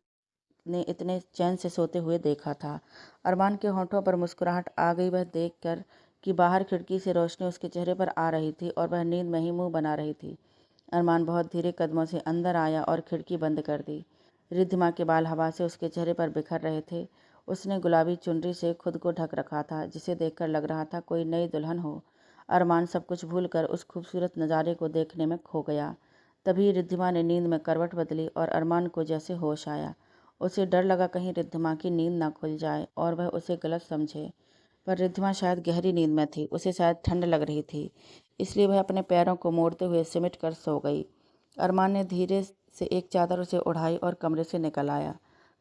Speaker 1: ने इतने चैन से सोते हुए देखा था। अरमान के होंठों पर मुस्कुराहट आ गई, वह देखकर कि बाहर खिड़की से रोशनी उसके चेहरे पर आ रही थी और वह नींद में ही मुंह बना रही थी। अरमान बहुत धीरे कदमों से अंदर आया और खिड़की बंद कर दी। रिद्धिमा के बाल हवा से उसके चेहरे पर बिखर रहे थे। उसने गुलाबी चुनरी से खुद को ढक रखा था, जिसे देखकर लग रहा था कोई नई दुल्हन हो। अरमान सब कुछ भूलकर उस खूबसूरत नज़ारे को देखने में खो गया। तभी रिद्धिमा ने नींद में करवट बदली और अरमान को जैसे होश आया। उसे डर लगा कहीं रिद्धिमा की नींद ना खुल जाए और वह उसे गलत समझे, पर रिद्धिमा शायद गहरी नींद में थी। उसे शायद ठंड लग रही थी, इसलिए वह अपने पैरों को मोड़ते हुए सिमट कर सो गई। अरमान ने धीरे से एक चादर उसे उठाई और कमरे से निकल आया।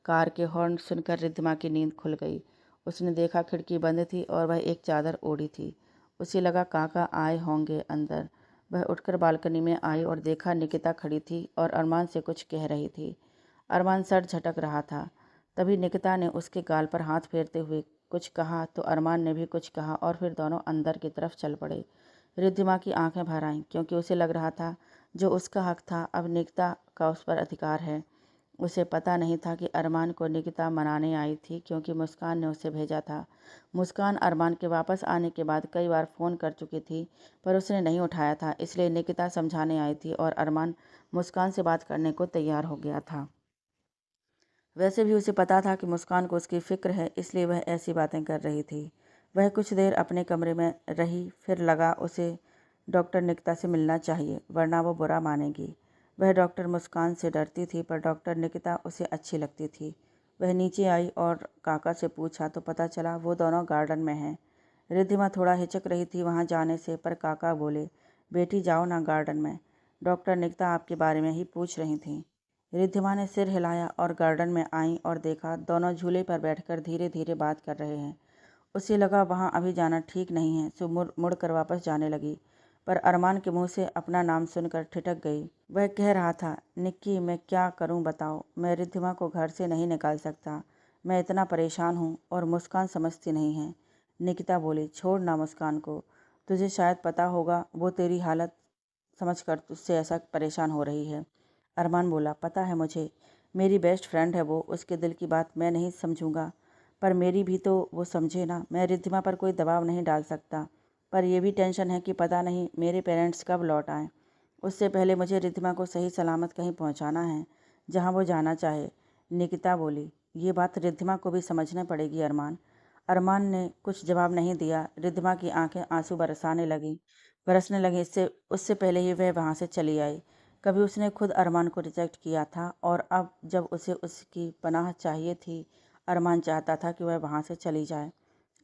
Speaker 1: कार के हॉर्न सुनकर रिद्धिमा की नींद खुल गई। उसने देखा खिड़की बंद थी और वह एक चादर ओढ़ी थी। उसे लगा काका आए होंगे अंदर। वह उठकर बालकनी में आई और देखा निकिता खड़ी थी और अरमान से कुछ कह रही थी। अरमान सर झटक रहा था। तभी निकिता ने उसके गाल पर हाथ फेरते हुए कुछ कहा तो अरमान ने भी कुछ कहा और फिर दोनों अंदर की तरफ चल पड़े। रिद्धिमा की आंखें भर आईं, क्योंकि उसे लग रहा था जो उसका हक था अब निकिता का उस पर अधिकार है। उसे पता नहीं था कि अरमान को निकिता मनाने आई थी, क्योंकि मुस्कान ने उसे भेजा था। मुस्कान अरमान के वापस आने के बाद कई बार फ़ोन कर चुकी थी, पर उसने नहीं उठाया था, इसलिए निकिता समझाने आई थी और अरमान मुस्कान से बात करने को तैयार हो गया था। वैसे भी उसे पता था कि मुस्कान को उसकी फ़िक्र है, इसलिए वह ऐसी बातें कर रही थी। वह कुछ देर अपने कमरे में रही, फिर लगा उसे डॉक्टर निकिता से मिलना चाहिए, वरना वो बुरा मानेगी। वह डॉक्टर मुस्कान से डरती थी, पर डॉक्टर निकिता उसे अच्छी लगती थी। वह नीचे आई और काका से पूछा तो पता चला वो दोनों गार्डन में हैं। रिद्धिमा थोड़ा हिचक रही थी वहाँ जाने से, पर काका बोले, बेटी जाओ ना गार्डन में, डॉक्टर निकिता आपके बारे में ही पूछ रही थी। रिद्धिमा ने सिर हिलाया और गार्डन में आई और देखा दोनों झूले पर बैठकर धीरे धीरे बात कर रहे हैं। उसे लगा वहाँ अभी जाना ठीक नहीं है, सो मुड़ कर वापस जाने लगी, पर अरमान के मुंह से अपना नाम सुनकर ठिठक गई। वह कह रहा था, निक्की मैं क्या करूं बताओ, मैं रिद्धिमा को घर से नहीं निकाल सकता, मैं इतना परेशान हूँ और मुस्कान समझती नहीं है। निकिता बोली, छोड़ ना मुस्कान को, तुझे शायद पता होगा वो तेरी हालत समझकर तुझसे ऐसा परेशान हो रही है। अरमान बोला, पता है मुझे, मेरी बेस्ट फ्रेंड है वो, उसके दिल की बात मैं नहीं समझूंगा, पर मेरी भी तो वो समझे ना। मैं रिद्धिमा पर कोई दबाव नहीं डाल सकता, पर यह भी टेंशन है कि पता नहीं मेरे पेरेंट्स कब लौट आएँ। उससे पहले मुझे रिद्धिमा को सही सलामत कहीं पहुंचाना है, जहां वो जाना चाहे। निकिता बोली, ये बात रिद्धिमा को भी समझनी पड़ेगी अरमान। अरमान ने कुछ जवाब नहीं दिया। रिद्धिमा की आंखें आंसू बरसने लगी। इससे उससे पहले ही वह वहाँ से चली आई। कभी उसने खुद अरमान को रिजेक्ट किया था और अब जब उसे उसकी पनाह चाहिए थी, अरमान चाहता था कि वह वहाँ से चली जाए।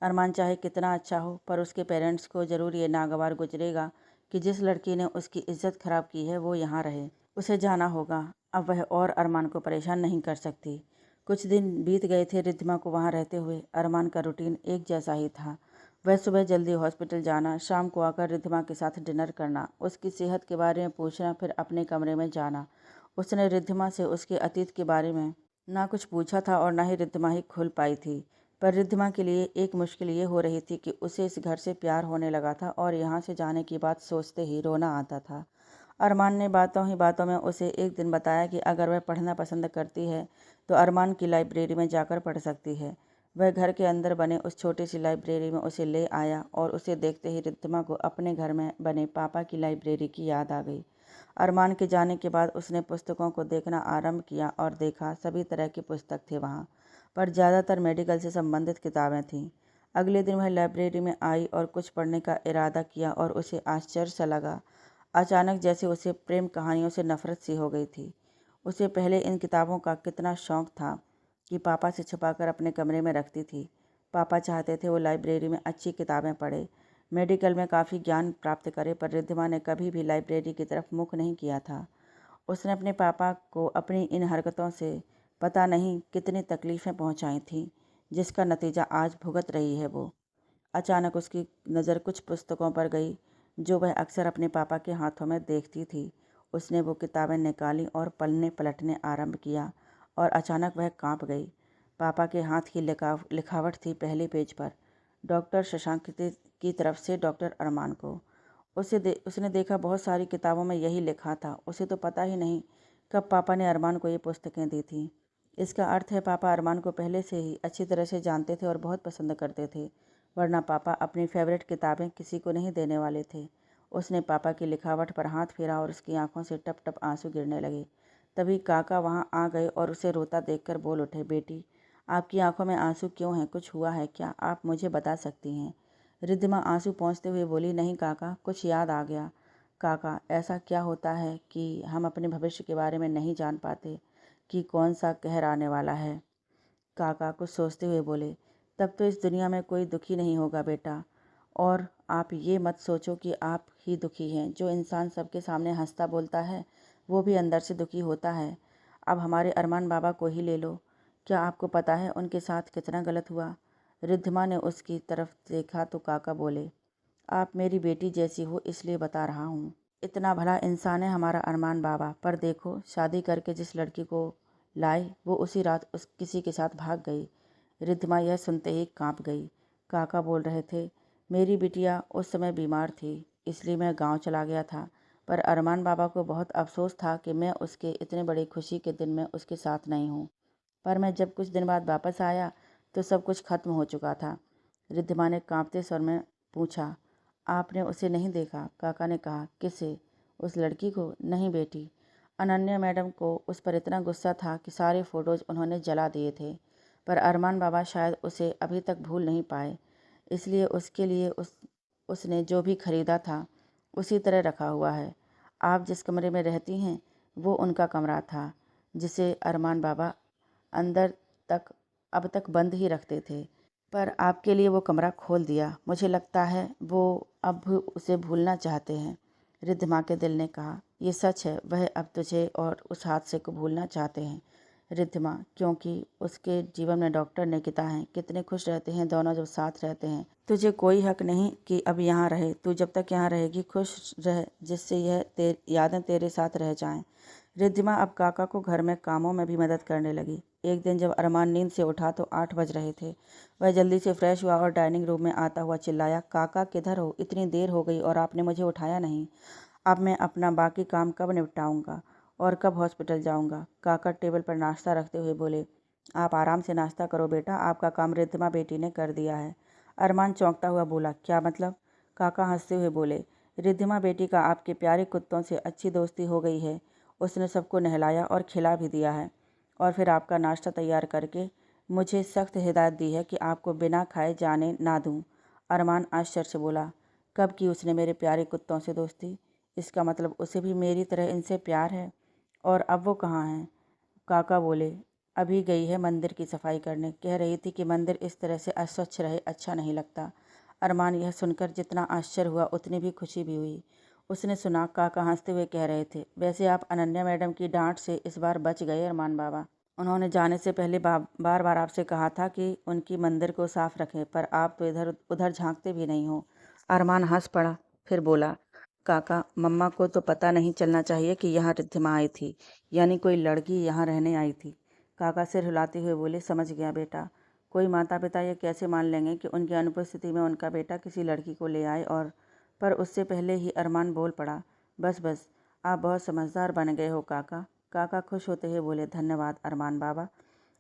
Speaker 1: अरमान चाहे कितना अच्छा हो, पर उसके पेरेंट्स को ज़रूर ये नागवार गुजरेगा कि जिस लड़की ने उसकी इज्जत खराब की है वो यहाँ रहे। उसे जाना होगा। अब वह और अरमान को परेशान नहीं कर सकती। कुछ दिन बीत गए थे रिद्धिमा को वहाँ रहते हुए। अरमान का रूटीन एक जैसा ही था। वह सुबह जल्दी हॉस्पिटल जाना, शाम को आकर रिद्धिमा के साथ डिनर करना, उसकी सेहत के बारे में पूछना, फिर अपने कमरे में जाना। उसने रिद्धिमा से उसके अतीत के बारे में ना कुछ पूछा था और ना ही रिद्धिमा ही खुल पाई थी। पर रिद्धिमा के लिए एक मुश्किल ये हो रही थी कि उसे इस घर से प्यार होने लगा था और यहाँ से जाने की बात सोचते ही रोना आता था। अरमान ने बातों ही बातों में उसे एक दिन बताया कि अगर वह पढ़ना पसंद करती है तो अरमान की लाइब्रेरी में जाकर पढ़ सकती है। वह घर के अंदर बने उस छोटी सी लाइब्रेरी में उसे ले आया और उसे देखते ही रिद्धिमा को अपने घर में बने पापा की लाइब्रेरी की याद आ गई। अरमान के जाने के बाद उसने पुस्तकों को देखना आरंभ किया और देखा सभी तरह की पुस्तक थे वहाँ, पर ज़्यादातर मेडिकल से संबंधित किताबें थीं। अगले दिन वह लाइब्रेरी में आई और कुछ पढ़ने का इरादा किया और उसे आश्चर्य सा लगा। अचानक जैसे उसे प्रेम कहानियों से नफरत सी हो गई थी। उसे पहले इन किताबों का कितना शौक था कि पापा से छुपाकर अपने कमरे में रखती थी। पापा चाहते थे वो लाइब्रेरी में अच्छी किताबें पढ़े, मेडिकल में काफ़ी ज्ञान प्राप्त करे, पर रिद्धिमा ने कभी भी लाइब्रेरी की तरफ मुख नहीं किया था। उसने अपने पापा को अपनी इन हरकतों से पता नहीं कितनी तकलीफ़ें पहुंचाई थीं, जिसका नतीजा आज भुगत रही है वो। अचानक उसकी नज़र कुछ पुस्तकों पर गई जो वह अक्सर अपने पापा के हाथों में देखती थी। उसने वो किताबें निकाली और पलने पलटने आरंभ किया और अचानक वह कांप गई। पापा के हाथ की लिखावट थी पहले पेज पर, डॉक्टर शशांक की तरफ से डॉक्टर अरमान को। उसने देखा बहुत सारी किताबों में यही लिखा था। उसे तो पता ही नहीं कब पापा ने अरमान को ये पुस्तकें दी थी। इसका अर्थ है पापा अरमान को पहले से ही अच्छी तरह से जानते थे और बहुत पसंद करते थे, वरना पापा अपनी फेवरेट किताबें किसी को नहीं देने वाले थे। उसने पापा की लिखावट पर हाथ फेरा और उसकी आंखों से टप टप आंसू गिरने लगे। तभी काका वहां आ गए और उसे रोता देखकर बोल उठे, बेटी, आपकी आंखों में आंसू क्यों हैं? कुछ हुआ है क्या? आप मुझे बता सकती हैं? रिद्धिमा आंसू पोंछते हुए बोली, नहीं काका, कुछ याद आ गया। काका, ऐसा क्या होता है कि हम अपने भविष्य के बारे में नहीं जान पाते कि कौन सा कहर आने वाला है? काका कुछ सोचते हुए बोले, तब तो इस दुनिया में कोई दुखी नहीं होगा बेटा। और आप ये मत सोचो कि आप ही दुखी हैं। जो इंसान सबके सामने हंसता बोलता है वो भी अंदर से दुखी होता है। अब हमारे अरमान बाबा को ही ले लो। क्या आपको पता है उनके साथ कितना गलत हुआ? रिद्धिमा ने उसकी तरफ देखा तो काका बोले, आप मेरी बेटी जैसी हो इसलिए बता रहा हूँ। इतना भला इंसान है हमारा अरमान बाबा, पर देखो शादी करके जिस लड़की को लाए वो उसी रात उस किसी के साथ भाग गई। रिद्धिमा यह सुनते ही कांप गई। काका बोल रहे थे, मेरी बिटिया उस समय बीमार थी इसलिए मैं गांव चला गया था, पर अरमान बाबा को बहुत अफसोस था कि मैं उसके इतने बड़ी खुशी के दिन में उसके साथ नहीं हूँ। पर मैं जब कुछ दिन बाद वापस आया तो सब कुछ खत्म हो चुका था। रिद्धिमा ने कांपते स्वर में पूछा, आपने उसे नहीं देखा? काका ने कहा, किसे? उस लड़की को? नहीं बेटी, अनन्या मैडम को उस पर इतना गुस्सा था कि सारे फ़ोटोज़ उन्होंने जला दिए थे। पर अरमान बाबा शायद उसे अभी तक भूल नहीं पाए, इसलिए उसके लिए उसने जो भी खरीदा था उसी तरह रखा हुआ है। आप जिस कमरे में रहती हैं वो उनका कमरा था, जिसे अरमान बाबा अंदर तक अब तक बंद ही रखते थे, पर आपके लिए वो कमरा खोल दिया। मुझे लगता है वो अब उसे भूलना चाहते हैं। रिद्धिमा के दिल ने कहा, ये सच है, वह अब तुझे और उस हादसे को भूलना चाहते हैं रिद्धिमा, क्योंकि उसके जीवन में डॉक्टर निकिता हैं। कितने खुश रहते हैं दोनों जब साथ रहते हैं। तुझे कोई हक नहीं कि अब यहाँ रहे। तू जब तक यहाँ रहेगी खुश रह, जिससे यह यादें तेरे साथ रह जाएं। रिद्धिमा अब काका को घर में कामों में भी मदद करने लगी। एक दिन जब अरमान नींद से उठा तो 8 बज रहे थे। वह जल्दी से फ्रेश हुआ और डाइनिंग रूम में आता हुआ चिल्लाया, काका किधर हो? इतनी देर हो गई और आपने मुझे उठाया नहीं। अब मैं अपना बाकी काम कब निपटाऊंगा और कब हॉस्पिटल जाऊंगा? काका टेबल पर नाश्ता रखते हुए बोले, आप आराम से नाश्ता करो बेटा, आपका काम रिद्धिमा बेटी ने कर दिया है। अरमान चौंकता हुआ बोला, क्या मतलब? काका हंसते हुए बोले, रिद्धिमा बेटी का आपके प्यारे कुत्तों से अच्छी दोस्ती हो गई है। उसने सबको नहलाया और खिला भी दिया है और फिर आपका नाश्ता तैयार करके मुझे सख्त हिदायत दी है कि आपको बिना खाए जाने ना दूं। अरमान आश्चर्य से बोला, कब की उसने मेरे प्यारे कुत्तों से दोस्ती? इसका मतलब उसे भी मेरी तरह इनसे प्यार है। और अब वो कहाँ हैं? काका बोले, अभी गई है मंदिर की सफाई करने। कह रही थी कि मंदिर इस तरह से अस्वच्छ रहे अच्छा नहीं लगता। अरमान यह सुनकर जितना आश्चर्य हुआ उतनी भी खुशी भी हुई। उसने सुना काका हंसते हुए कह रहे थे, वैसे आप अनन्या मैडम की डांट से इस बार बच गए अरमान बाबा। उन्होंने जाने से पहले बार बार आपसे कहा था कि उनकी मंदिर को साफ रखें, पर आप तो इधर उधर झांकते भी नहीं हो। अरमान हंस पड़ा, फिर बोला, काका मम्मा को तो पता नहीं चलना चाहिए कि यहाँ रिद्धिमा आई थी, यानी कोई लड़की यहाँ रहने आई थी। काका सिर हिलाते हुए बोले, समझ गया बेटा। कोई माता पिता ये कैसे मान लेंगे कि उनकी अनुपस्थिति में उनका बेटा किसी लड़की को ले आए। और पर उससे पहले ही अरमान बोल पड़ा, बस बस, आप बहुत समझदार बन गए हो काका। काका खुश होते हुए बोले, धन्यवाद अरमान बाबा।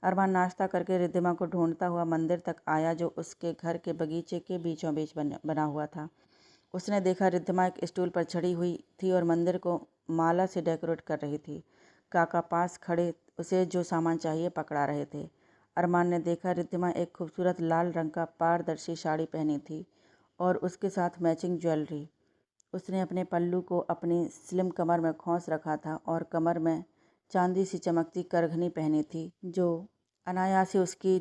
Speaker 1: अरमान नाश्ता करके रिद्धिमा को ढूंढता हुआ मंदिर तक आया, जो उसके घर के बगीचे के बीचों बीच बना हुआ था। उसने देखा रिद्धिमा एक स्टूल पर चढ़ी हुई थी और मंदिर को माला से डेकोरेट कर रही थी। काका पास खड़े उसे जो सामान चाहिए पकड़ा रहे थे। अरमान ने देखा रिद्धिमा एक खूबसूरत लाल रंग का पारदर्शी साड़ी पहनी थी और उसके साथ मैचिंग ज्वेलरी। उसने अपने पल्लू को अपनी स्लिम कमर में खोंस रखा था और कमर में चांदी सी चमकती करघनी पहनी थी, जो अनायास ही उसकी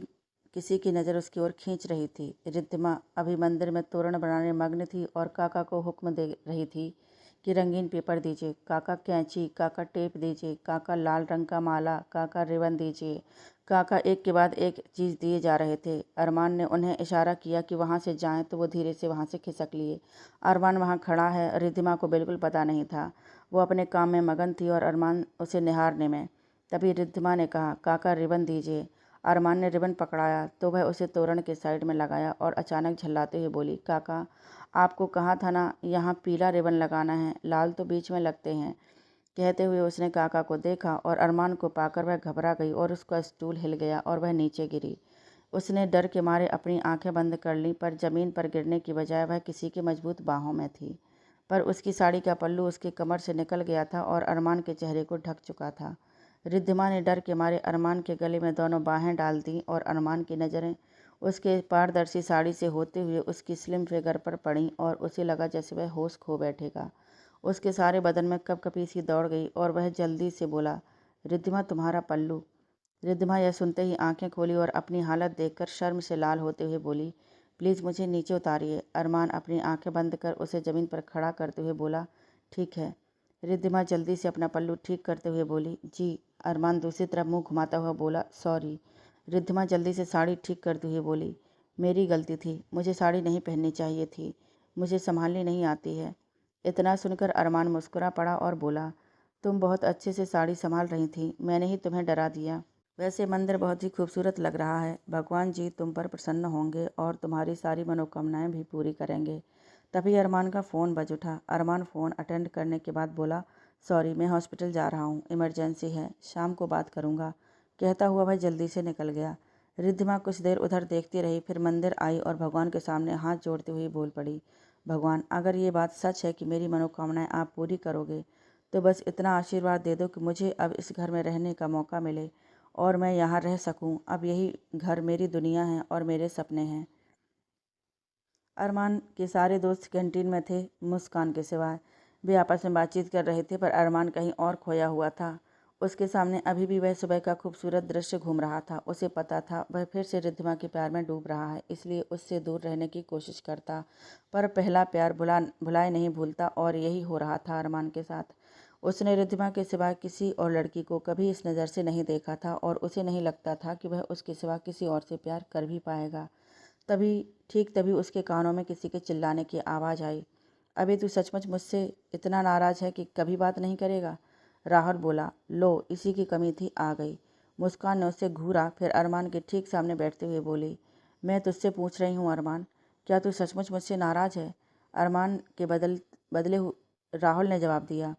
Speaker 1: किसी की नज़र उसकी ओर खींच रही थी। रिद्धिमा अभी मंदिर में तोरण बनाने मग्न थी और काका को हुक्म दे रही थी कि रंगीन पेपर दीजिए, काका कैंची, काका टेप दीजिए, काका लाल रंग का माला, काका रिबन दीजिए। काका एक के बाद एक चीज़ दिए जा रहे थे। अरमान ने उन्हें इशारा किया कि वहाँ से जाएं, तो वो धीरे से वहाँ से खिसक लिए। अरमान वहाँ खड़ा है, रिद्धिमा को बिल्कुल पता नहीं था। वो अपने काम में मगन थी और अरमान उसे निहारने में। तभी रिद्धिमा ने कहा, काका रिबन दीजिए। अरमान ने रिबन पकड़ाया तो वह उसे तोरण के साइड में लगाया और अचानक झल्लाते हुए बोली, काका आपको कहा था ना यहाँ पीला रिबन लगाना है, लाल तो बीच में लगते हैं। कहते हुए उसने काका को देखा और अरमान को पाकर वह घबरा गई और उसका स्टूल हिल गया और वह नीचे गिरी। उसने डर के मारे अपनी आंखें बंद कर लीं, पर ज़मीन पर गिरने की बजाय वह किसी की मजबूत बाहों में थी। पर उसकी साड़ी का पल्लू उसकी कमर से निकल गया था और अरमान के चेहरे को ढक चुका था। रिद्धिमा ने डर के मारे अरमान के गले में दोनों बाहें डाल दीं और अरमान की नज़रें उसके पारदर्शी साड़ी से होते हुए उसकी स्लिम फिगर पर पड़ीं और उसे लगा जैसे वह होश खो बैठेगा। उसके सारे बदन में कपकपी सी दौड़ गई और वह जल्दी से बोला, रिद्धिमा तुम्हारा पल्लू। रिद्धिमा यह सुनते ही आंखें खोली और अपनी हालत देखकर शर्म से लाल होते हुए बोली, प्लीज़ मुझे नीचे उतारिए। अरमान अपनी आंखें बंद कर उसे ज़मीन पर खड़ा करते हुए बोला, ठीक है। रिद्धिमा जल्दी से अपना पल्लू ठीक करते हुए बोली, जी। अरमान दूसरी तरफ मुंह घुमाता हुआ बोला, सॉरी। रिद्धिमा जल्दी से साड़ी ठीक करते हुए बोली, मेरी गलती थी, मुझे साड़ी नहीं पहननी चाहिए थी, मुझे संभालनी नहीं आती है। इतना सुनकर अरमान मुस्कुरा पड़ा और बोला, तुम बहुत अच्छे से साड़ी संभाल रही थी, मैंने ही तुम्हें डरा दिया। वैसे मंदिर बहुत ही खूबसूरत लग रहा है, भगवान जी तुम पर प्रसन्न होंगे और तुम्हारी सारी मनोकामनाएं भी पूरी करेंगे। तभी अरमान का फ़ोन बज उठा। अरमान फ़ोन अटेंड करने के बाद बोला, सॉरी मैं हॉस्पिटल जा रहा हूँ, इमरजेंसी है, शाम को बात करूँगा। कहता हुआ वह जल्दी से निकल गया। रिद्धिमा कुछ देर उधर देखती रही, फिर मंदिर आई और भगवान के सामने हाथ जोड़ते हुए बोल पड़ी, भगवान अगर ये बात सच है कि मेरी मनोकामनाएं आप पूरी करोगे, तो बस इतना आशीर्वाद दे दो कि मुझे अब इस घर में रहने का मौका मिले और मैं यहाँ रह सकूँ। अब यही घर मेरी दुनिया है और मेरे सपने हैं। अरमान के सारे दोस्त कैंटीन में थे, मुस्कान के सिवाय। वे आपस में बातचीत कर रहे थे, पर अरमान कहीं और खोया हुआ था। उसके सामने अभी भी वह सुबह का खूबसूरत दृश्य घूम रहा था। उसे पता था वह फिर से रिद्धिमा के प्यार में डूब रहा है, इसलिए उससे दूर रहने की कोशिश करता, पर पहला प्यार भुलाए नहीं भूलता, और यही हो रहा था अरमान के साथ। उसने रिद्धिमा के सिवा किसी और लड़की को कभी इस नज़र से नहीं देखा था और उसे नहीं लगता था कि वह उसके सिवा किसी और से प्यार कर भी पाएगा। तभी उसके कानों में किसी के चिल्लाने की आवाज़ आई, अभी तू सचमुच मुझसे इतना नाराज़ है कि कभी बात नहीं करेगा? राहुल बोला, लो इसी की कमी थी, आ गई। मुस्कान ने उससे घूरा, फिर अरमान के ठीक सामने बैठते हुए बोली, मैं तुझसे पूछ रही हूँ अरमान, क्या तू सचमुच मुझसे नाराज़ है? अरमान के राहुल ने जवाब दिया,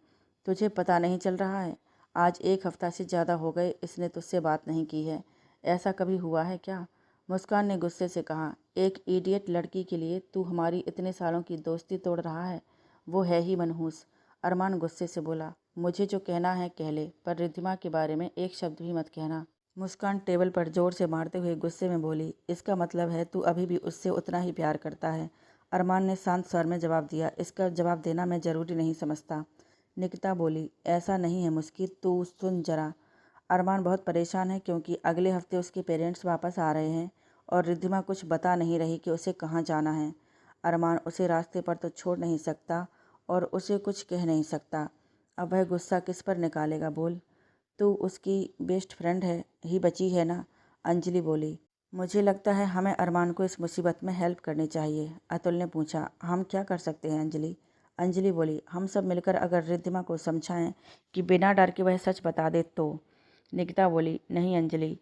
Speaker 1: तुझे पता नहीं चल रहा है? आज 1 हफ्ता से ज़्यादा हो गए इसने तुझसे बात नहीं की है। ऐसा कभी हुआ है क्या? मुस्कान ने गुस्से से कहा, एक इडियट लड़की के लिए तू हमारी इतने सालों की दोस्ती तोड़ रहा है? वो है ही मनहूस। अरमान गुस्से से बोला, मुझे जो कहना है कह ले, पर रिद्धिमा के बारे में एक शब्द भी मत कहना। मुस्कान टेबल पर जोर से मारते हुए गुस्से में बोली, इसका मतलब है तू अभी भी उससे उतना ही प्यार करता है? अरमान ने शांत स्वर में जवाब दिया, इसका जवाब देना मैं ज़रूरी नहीं समझता। निकिता बोली, ऐसा नहीं है मुस्की, तू सुन जरा। अरमान बहुत परेशान है क्योंकि अगले हफ्ते उसके पेरेंट्स वापस आ रहे हैं और रिद्धिमा कुछ बता नहीं रही कि उसे कहाँ जाना है। अरमान उसे रास्ते पर तो छोड़ नहीं सकता और उसे कुछ कह नहीं सकता। अब वह गुस्सा किस पर निकालेगा बोल। तू उसकी बेस्ट फ्रेंड है ही बची है ना, अंजलि बोली। मुझे लगता है हमें अरमान को इस मुसीबत में हेल्प करनी चाहिए, अतुल ने पूछा। हम क्या कर सकते हैं अंजलि? अंजलि बोली, हम सब मिलकर अगर रिद्धिमा को समझाएं कि बिना डर के वह सच बता दे तो। निकिता बोली, नहीं अंजलि,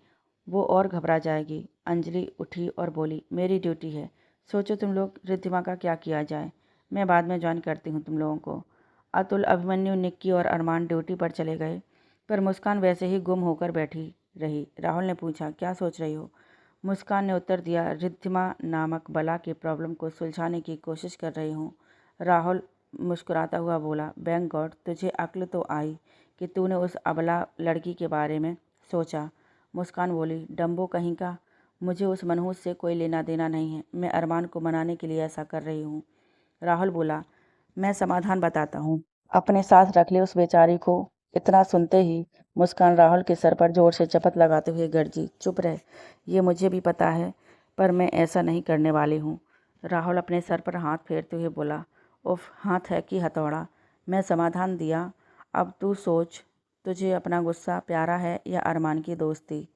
Speaker 1: वो और घबरा जाएगी। अंजलि उठी और बोली, मेरी ड्यूटी है, सोचो तुम लोग रिद्धिमा का क्या किया जाए, मैं बाद में ज्वाइन करती हूँ तुम लोगों को। अतुल, अभिमन्यु, निक्की और अरमान ड्यूटी पर चले गए, पर मुस्कान वैसे ही गुम होकर बैठी रही। राहुल ने पूछा, क्या सोच रही हो? मुस्कान ने उत्तर दिया, रिद्धिमा नामक बला की प्रॉब्लम को सुलझाने की कोशिश कर रही हूँ। राहुल मुस्कुराता हुआ बोला, बैंक गॉड, तुझे अक्ल तो आई कि तूने उस अबला लड़की के बारे में सोचा। मुस्कान बोली, डम्बो कहीं का, मुझे उस मनहूस से कोई लेना देना नहीं है, मैं अरमान को मनाने के लिए ऐसा कर रही हूँ। राहुल बोला, मैं समाधान बताता हूँ, अपने साथ रख ले उस बेचारी को। इतना सुनते ही मुस्कान राहुल के सर पर जोर से चपत लगाते हुए गरजी, चुप रह, ये मुझे भी पता है, पर मैं ऐसा नहीं करने वाली हूँ। राहुल अपने सर पर हाथ फेरते हुए बोला, उफ, हाथ है कि हथौड़ा, मैं समाधान दिया, अब तू सोच, तुझे अपना गुस्सा प्यारा है या अरमान की दोस्ती।